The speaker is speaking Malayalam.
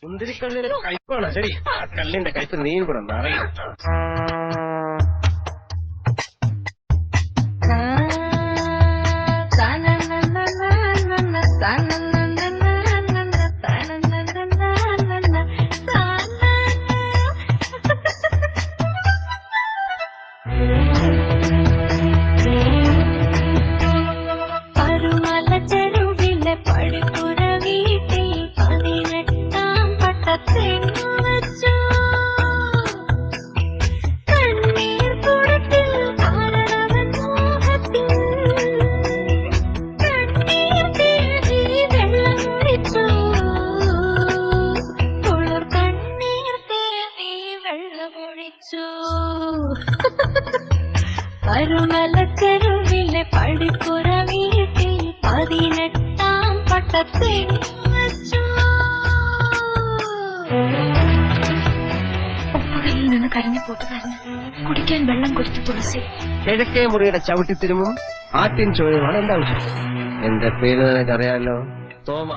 മുന്തിരിക്കല്ലിന്റെ കയ്പാണ്. ശരി, ആ കല്ലിന്റെ കയ്പ് നീയും കൂടെ അറിയാം. പരുമലച്ചെരുവിലെ പടിപ്പുര വീട്ടിൽ 18-ാം പട്ടത്തിൽ വച്ചു. ഉപ്പുകല്ലിൽ നിന്ന് കരിഞ്ഞു പോട്ടുകാരന് കുടിക്കാൻ വെള്ളം കൊടുത്തു തുളസി. കിഴക്കേ മുറിയുടെ ചവിട്ടിത്തിരുമും ആട്ടിൻ ചോയുമാണ് എന്റെ ആവശ്യം. എന്റെ പേര് നിനക്കറിയാലോ, തോമ.